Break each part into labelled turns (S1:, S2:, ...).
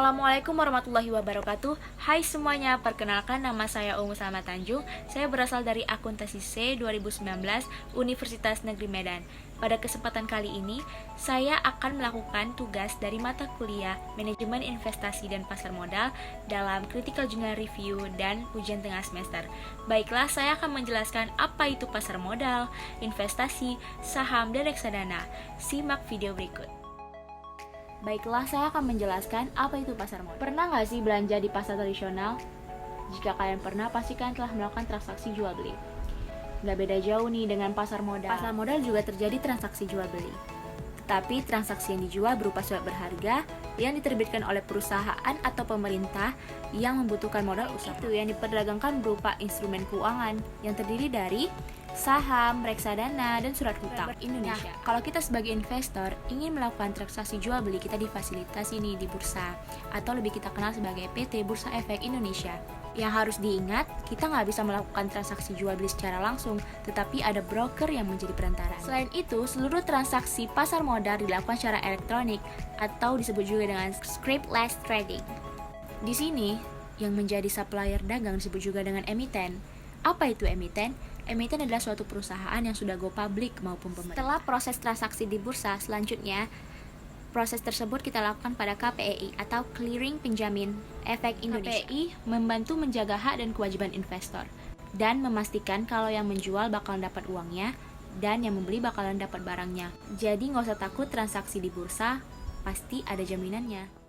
S1: Assalamualaikum warahmatullahi wabarakatuh. Hai semuanya, perkenalkan nama saya Umu Salma Tanjung. Saya berasal dari Akuntansi C 2019 Universitas Negeri Medan. Pada kesempatan kali ini, saya akan melakukan tugas dari mata kuliah Manajemen Investasi dan Pasar Modal dalam Critical Journal Review dan ujian tengah semester. Baiklah, saya akan menjelaskan apa itu pasar modal, investasi, saham, dan reksadana. Simak video berikut. Baiklah, saya akan menjelaskan apa itu pasar modal. Pernah nggak sih belanja di pasar tradisional? Jika kalian pernah, pasti kalian telah melakukan transaksi jual beli. Nggak beda jauh nih dengan pasar modal. Pasar modal juga terjadi transaksi jual beli. Tetapi transaksi yang dijual berupa surat berharga yang diterbitkan oleh perusahaan atau pemerintah yang membutuhkan modal usaha. Itu yang diperdagangkan berupa instrumen keuangan yang terdiri dari saham, reksadana, dan surat hutang. Indonesia. Nah, kalau kita sebagai investor ingin melakukan transaksi jual beli, kita difasilitasi nih di bursa, atau lebih kita kenal sebagai PT Bursa Efek Indonesia. Yang harus diingat, kita nggak bisa melakukan transaksi jual beli secara langsung, tetapi ada broker yang menjadi perantara. Selain itu, seluruh transaksi pasar modal dilakukan secara elektronik, atau disebut juga dengan scriptless trading. Di sini, yang menjadi supplier dagang disebut juga dengan emiten. Apa itu emiten? Emiten adalah suatu perusahaan yang sudah go public maupun pemerintah. Setelah proses transaksi di bursa, selanjutnya proses tersebut kita lakukan pada KPEI atau Clearing Penjamin Efek Indonesia. KPEI membantu menjaga hak dan kewajiban investor dan memastikan kalau yang menjual bakalan dapat uangnya dan yang membeli bakalan dapat barangnya. Jadi nggak usah takut transaksi di bursa, pasti ada jaminannya.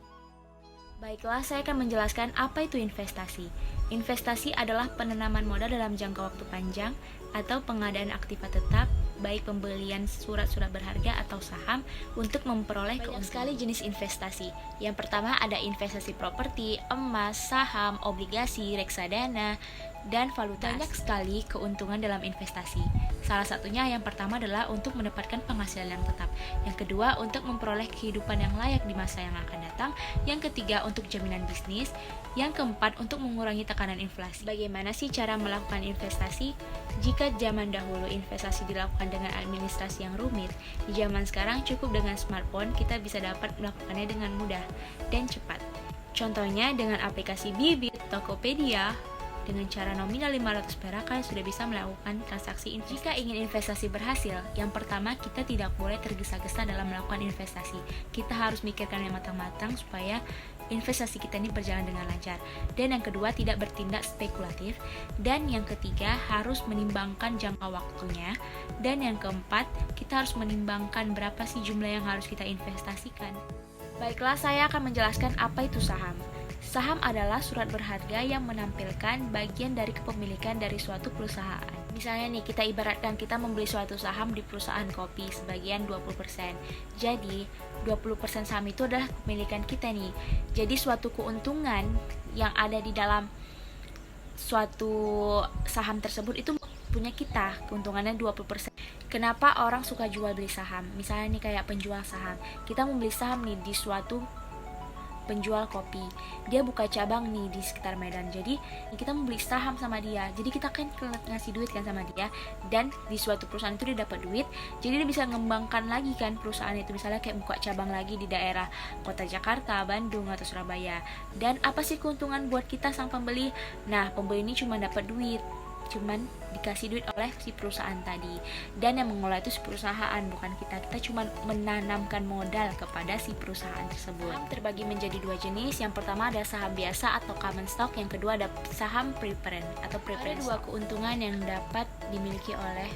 S1: Baiklah, saya akan menjelaskan apa itu investasi. Investasi adalah penanaman modal dalam jangka waktu panjang atau pengadaan aktiva tetap, baik pembelian surat-surat berharga atau saham untuk memperoleh keuntungan. Banyak sekali jenis investasi. Yang pertama ada investasi properti, emas, saham, obligasi, reksadana, dan valuta. Banyak sekali keuntungan dalam investasi. Salah satunya yang pertama adalah untuk mendapatkan penghasilan yang tetap. Yang kedua, untuk memperoleh kehidupan yang layak di masa yang akan datang. Yang ketiga, untuk jaminan bisnis. Yang keempat, untuk mengurangi tekanan inflasi. Bagaimana sih cara melakukan investasi? Jika zaman dahulu investasi dilakukan dengan administrasi yang rumit, di zaman sekarang cukup dengan smartphone kita bisa dapat melakukannya dengan mudah dan cepat. Contohnya dengan aplikasi Bibit, Tokopedia. Dengan cara nominal 500 perak, kalian sudah bisa melakukan transaksi investasi. Jika ingin investasi berhasil, yang pertama kita tidak boleh tergesa-gesa dalam melakukan investasi. Kita harus mikirkan yang matang-matang supaya investasi kita ini berjalan dengan lancar. Dan yang kedua, tidak bertindak spekulatif. Dan yang ketiga, harus menimbangkan jangka waktunya. Dan yang keempat, kita harus menimbangkan berapa sih jumlah yang harus kita investasikan. Baiklah, saya akan menjelaskan apa itu saham. Saham adalah surat berharga yang menampilkan bagian dari kepemilikan dari suatu perusahaan. Misalnya nih, kita ibaratkan kita membeli suatu saham di perusahaan kopi sebagian 20%. Jadi, 20% saham itu adalah kepemilikan kita nih. Jadi, suatu keuntungan yang ada di dalam suatu saham tersebut itu punya kita, keuntungannya 20%. Kenapa orang suka jual beli saham? Misalnya nih kayak penjual saham. Kita membeli saham nih di suatu penjual kopi, dia buka cabang nih di sekitar Medan, jadi kita membeli saham sama dia, jadi kita kan ngasih duit kan sama dia, dan di suatu perusahaan itu dia dapat duit, jadi dia bisa mengembangkan lagi kan perusahaan itu, misalnya kayak buka cabang lagi di daerah kota Jakarta, Bandung, atau Surabaya. Dan apa sih keuntungan buat kita sang pembeli? Nah, pembeli ini cuma dapat duit, cuman dikasih duit oleh si perusahaan tadi, dan yang mengelola itu si perusahaan, bukan kita. Kita cuma menanamkan modal kepada si perusahaan tersebut. Saham terbagi menjadi dua jenis. Yang pertama ada saham biasa atau common stock, yang kedua ada saham preference atau preference. Ada dua keuntungan yang dapat dimiliki oleh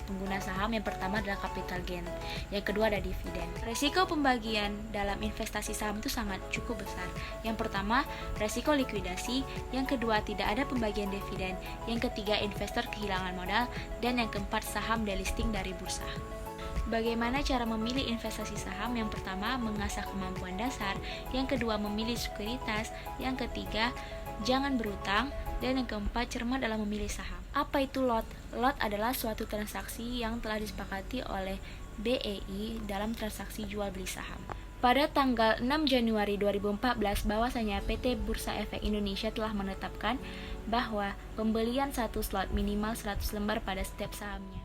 S1: pengguna saham. Yang pertama adalah capital gain, yang kedua ada dividen. Resiko pembagian dalam investasi saham itu sangat cukup besar. Yang pertama, resiko likuidasi, yang kedua tidak ada pembagian dividen, yang ketiga investor kehilangan modal, dan yang keempat saham delisting dari bursa. Bagaimana cara memilih investasi saham? Yang pertama, mengasah kemampuan dasar, yang kedua memilih sekuritas, yang ketiga jangan berutang, dan yang keempat cermat dalam memilih saham. Apa itu lot? Lot adalah suatu transaksi yang telah disepakati oleh BEI dalam transaksi jual beli saham. Pada tanggal 6 Januari 2014, bahwasanya PT Bursa Efek Indonesia telah menetapkan bahwa pembelian satu slot minimal 100 lembar pada setiap sahamnya.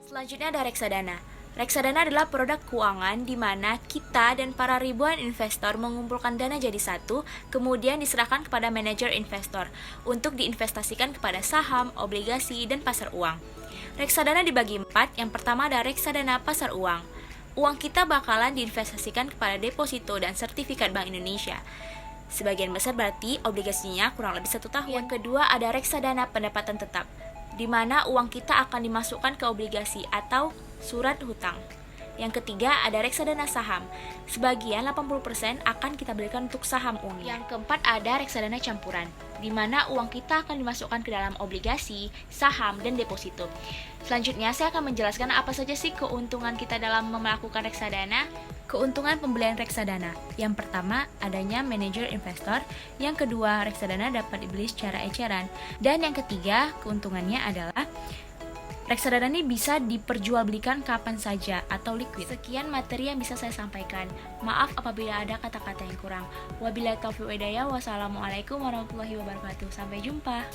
S1: Selanjutnya ada reksadana. Reksadana adalah produk keuangan di mana kita dan para ribuan investor mengumpulkan dana jadi satu, kemudian diserahkan kepada manajer investor untuk diinvestasikan kepada saham, obligasi, dan pasar uang. Reksadana dibagi 4, yang pertama ada reksadana pasar uang. Uang kita bakalan diinvestasikan kepada deposito dan sertifikat Bank Indonesia. Sebagian besar berarti obligasinya kurang lebih 1 tahun. Yang kedua ada reksadana pendapatan tetap, di mana uang kita akan dimasukkan ke obligasi atau surat hutang. Yang ketiga ada reksadana saham. Sebagian 80% akan kita belikan untuk saham unggul. Yang keempat ada reksadana campuran, di mana uang kita akan dimasukkan ke dalam obligasi, saham, dan deposito. Selanjutnya saya akan menjelaskan apa saja sih keuntungan kita dalam melakukan reksadana. Keuntungan pembelian reksadana. Yang pertama, adanya manajer investor. Yang kedua, reksadana dapat dibeli secara eceran. Dan yang ketiga, keuntungannya adalah reksadana ini bisa diperjualbelikan kapan saja atau liquid. Sekian materi yang bisa saya sampaikan. Maaf apabila ada kata-kata yang kurang. Wabillahi taufiq wal hidayah. Wassalamualaikum warahmatullahi wabarakatuh. Sampai jumpa.